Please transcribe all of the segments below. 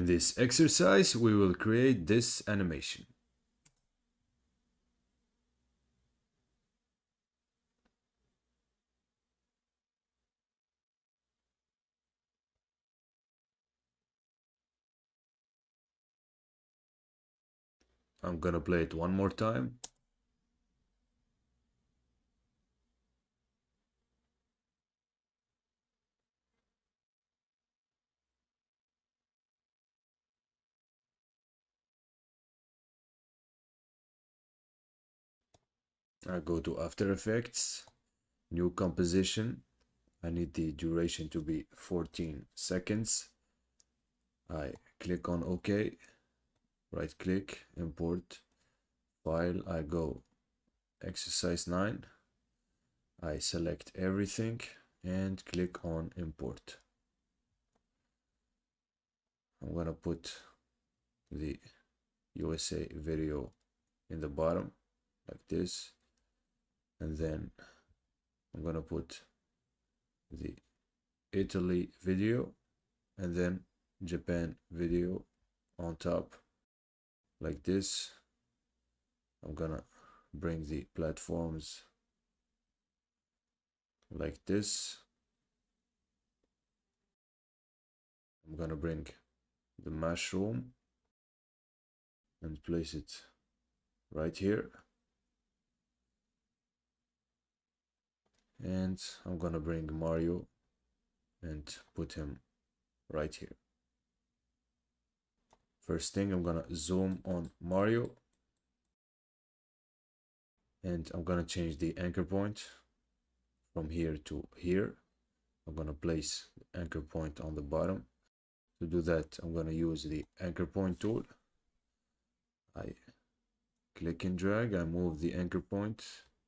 In this exercise, we will create this animation. I'm gonna play it one more time. I go to After Effects, New Composition. I need the duration to be 14 seconds. I click on OK, right click, import file. I go exercise 9. I select everything and click on import. I'm gonna put the USA video in the bottom like this, and then I'm gonna put the Italy video and then Japan video on top like this. I'm gonna bring the platforms like this. I'm gonna bring the mushroom and place it right here, and I'm gonna bring Mario and put him right here. First thing, I'm gonna zoom on Mario, and I'm gonna change the anchor point from here to here. I'm gonna place the anchor point on the bottom. To do that, I'm gonna use the anchor point tool. I click and drag, I move the anchor point,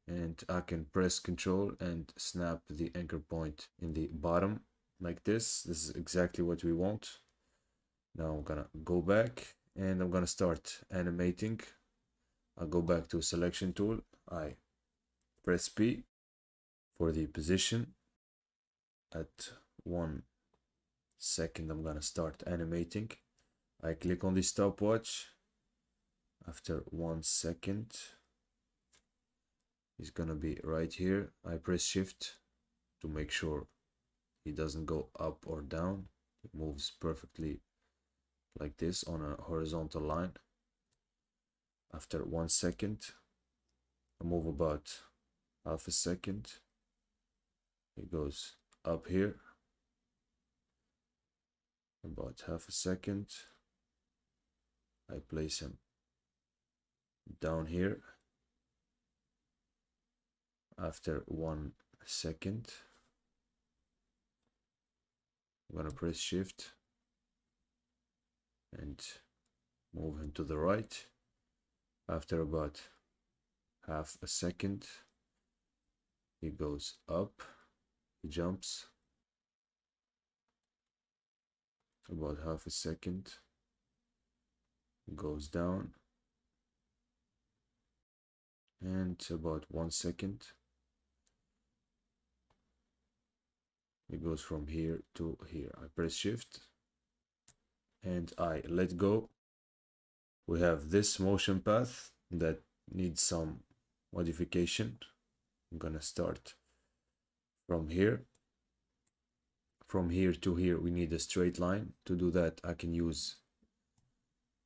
and I can press Ctrl and snap the anchor point in the bottom like this. This is exactly what we want. Now I'm gonna go back and I'm gonna start animating. I'll go back to selection tool. I press P for the position. At 1 second, I'm gonna start animating. I click on the stopwatch. After 1 second, he's gonna be right here. I press shift to make sure he doesn't go up or down. It moves perfectly like this on a horizontal line. After 1 second, I move about half a second. He goes up here. About half a second. I place him down here. After 1 second, I'm gonna press shift and move him to the right. After about half a second, he goes up, he jumps. About half a second, goes down, and about 1 second, it goes from here to here. I press shift and I let go. We have this motion path that needs some modification. I'm gonna start from here. From here to here, we need a straight line. To do that, I can use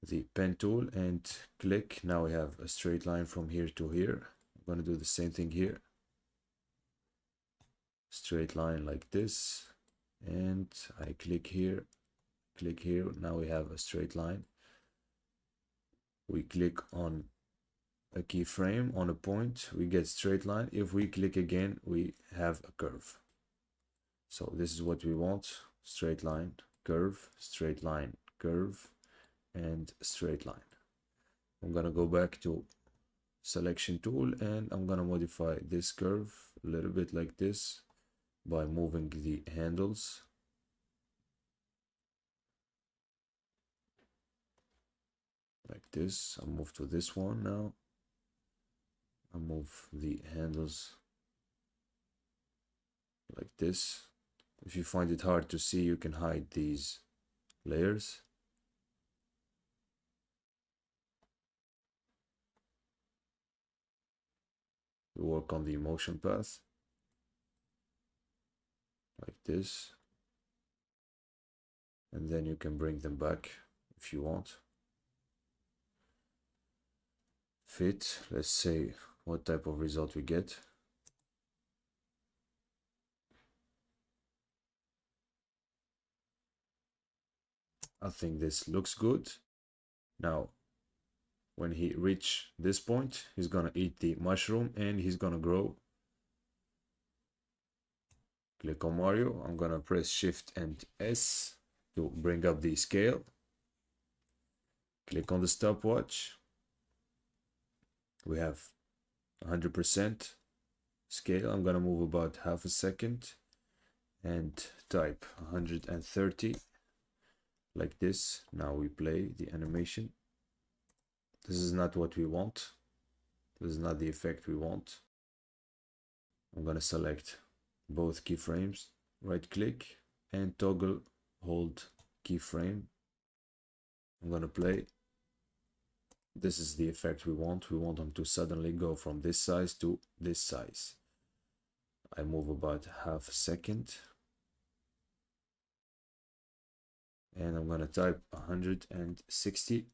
the pen tool and click. Now we have a straight line from here to here. I'm gonna do the same thing here. Straight line like this, and I click here, click here. Now we have a straight line. We click on a keyframe on a point, we get straight line. If we click again, we have a curve. So this is what we want: straight line, curve, straight line, curve, and straight line. I'm gonna go back to selection tool and I'm gonna modify this curve a little bit like this by moving the handles. Like this. I'll move to this one now. I'll move the handles like this. If you find it hard to see, you can hide these layers. to work on the motion path like this, and then you can bring them back if you want. Fit, let's say what type of result we get. I think this looks good. Now, when he reach this point, he's gonna eat the mushroom and he's gonna grow. Click on Mario. I'm gonna press Shift and S to bring up the scale. Click on the stopwatch. We have 100% scale. I'm gonna move about half a second and type 130 like this. Now we play the animation. This is not what we want. This is not the effect we want. I'm gonna select both keyframes, right click and toggle hold keyframe. I'm gonna play. This is the effect we want. We want them to suddenly go from this size to this size. I move about half a second. And I'm gonna type 160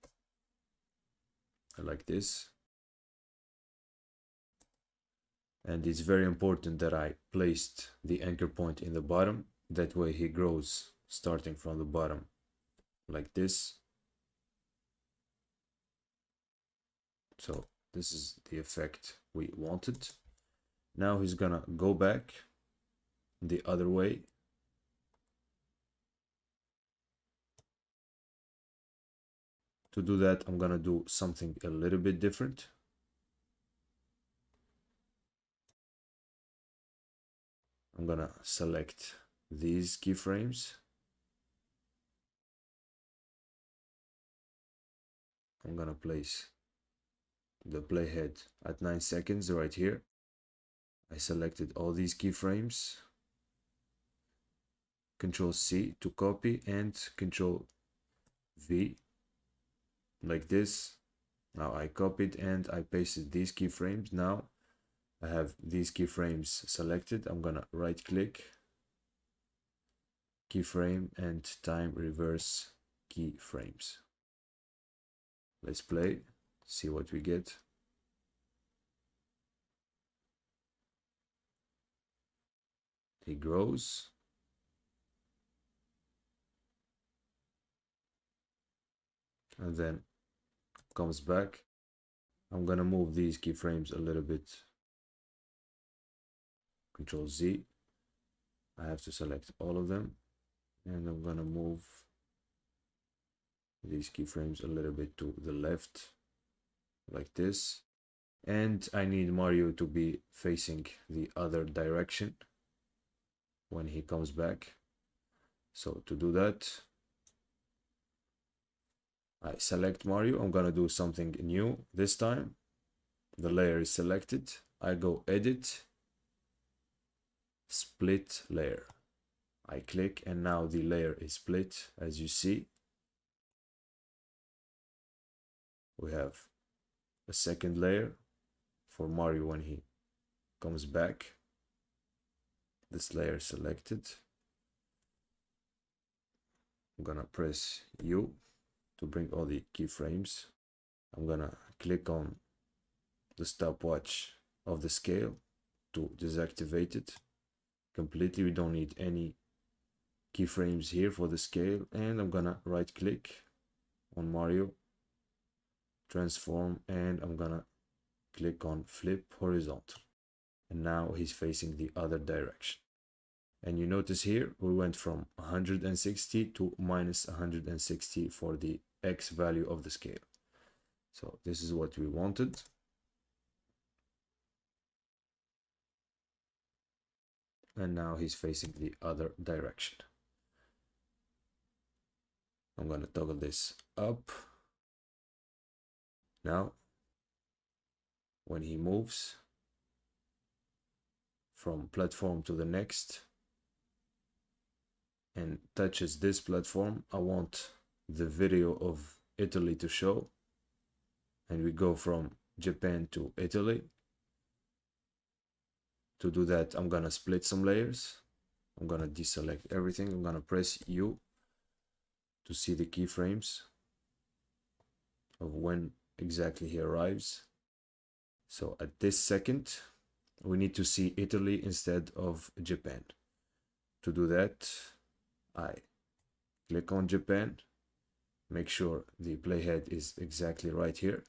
like this. And it's very important that I placed the anchor point in the bottom. That way he grows starting from the bottom like this. So this is the effect we wanted. Now he's gonna go back the other way. To do that, I'm gonna do something a little bit different. I'm gonna select these keyframes. I'm gonna place the playhead at 9 seconds right here. I selected all these keyframes. Control C to copy and Control V like this. Now I copied and I pasted these keyframes. Now I have these keyframes selected. I'm gonna right click, keyframe and time reverse keyframes. Let's play, see what we get. He grows. And then comes back. I'm gonna move these keyframes a little bit. Control Z. I have to select all of them. And I'm gonna move these keyframes a little bit to the left, like this. And I need Mario to be facing the other direction when he comes back. So to do that, I select Mario. I'm gonna do something new this time. The layer is selected. I go Edit, Split Layer. I click and now the layer is split, as you see. We have a second layer for Mario when he comes back. This layer selected. I'm gonna press U to bring all the keyframes. I'm gonna click on the stopwatch of the scale to deactivate it completely. We don't need any keyframes here for the scale. And I'm gonna right click on Mario, transform, and I'm gonna click on flip horizontal. And now he's facing the other direction. And you notice here we went from 160 to minus 160 for the X value of the scale. So this is what we wanted. And now he's facing the other direction. I'm going to toggle this up. Now, when he moves from platform to the next and touches this platform, I want the video of Italy to show. And we go from Japan to Italy. To do that, I'm gonna split some layers. I'm gonna deselect everything. I'm gonna press U to see the keyframes of when exactly he arrives. So at this second, we need to see Italy instead of Japan. To do that, I click on Japan, make sure the playhead is exactly right here,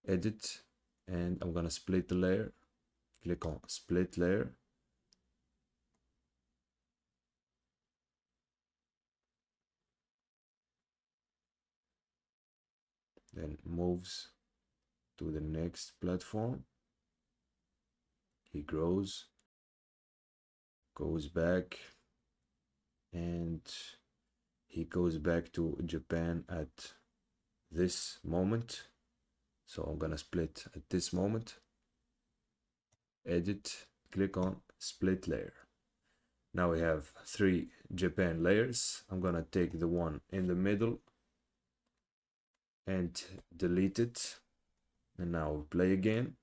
edit, and I'm gonna split the layer, click on split layer, then moves to the next platform. He grows, goes back, and he goes back to Japan at this moment. So I'm gonna split at this moment, edit, click on split layer. Now we have 3 Japan layers. I'm gonna take the one in the middle and delete it. And now we play again.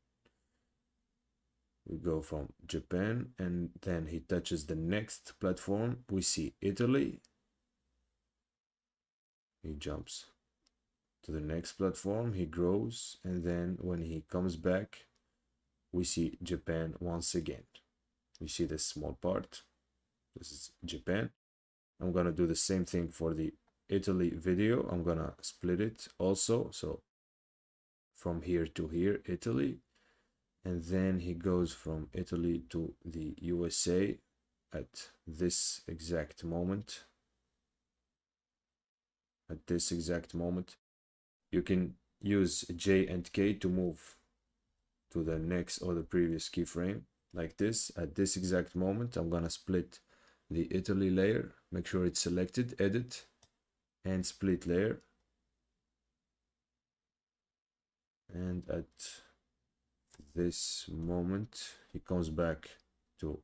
We go from Japan, and then he touches the next platform. We see Italy. He jumps to the next platform, he grows, and then when he comes back, we see Japan once again. We see this small part. This is Japan. I'm gonna do the same thing for the Italy video. I'm gonna split it also. So from here to here, Italy. And then he goes from Italy to the USA at this exact moment. At this exact moment. You can use J and K to move to the next or the previous keyframe like this. At this exact moment, I'm gonna split the Italy layer, make sure it's selected, edit, and split layer. And at this moment, he comes back to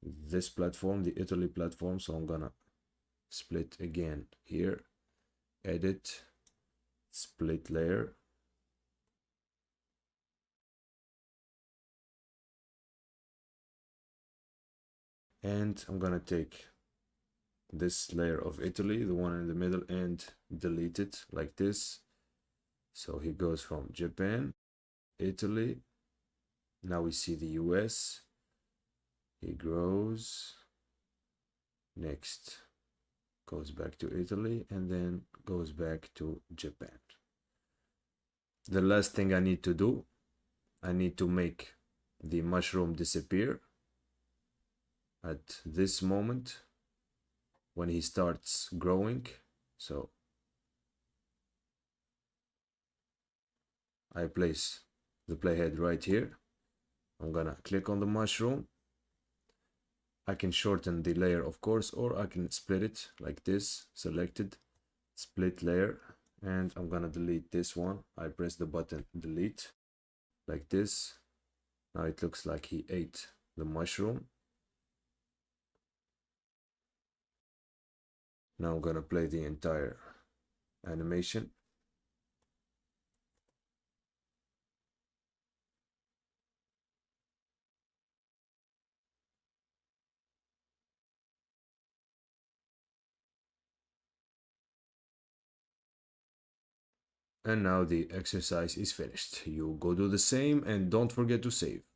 this platform, the Italy platform. So I'm gonna split again here, edit, split layer. And I'm gonna take this layer of Italy, the one in the middle, and delete it like this. So he goes from Japan, Italy. Now we see the US. He grows. Next goes back to Italy, and then goes back to Japan. The last thing I need to do, I need to make the mushroom disappear at this moment when he starts growing. So I place the playhead right here. I'm gonna click on the mushroom. I can shorten the layer, of course, or I can split it like this, selected, split layer, and I'm gonna delete this one. I press the button delete like this. Now it looks like he ate the mushroom. Now I'm gonna play the entire animation. And now the exercise is finished. You go do the same and don't forget to save.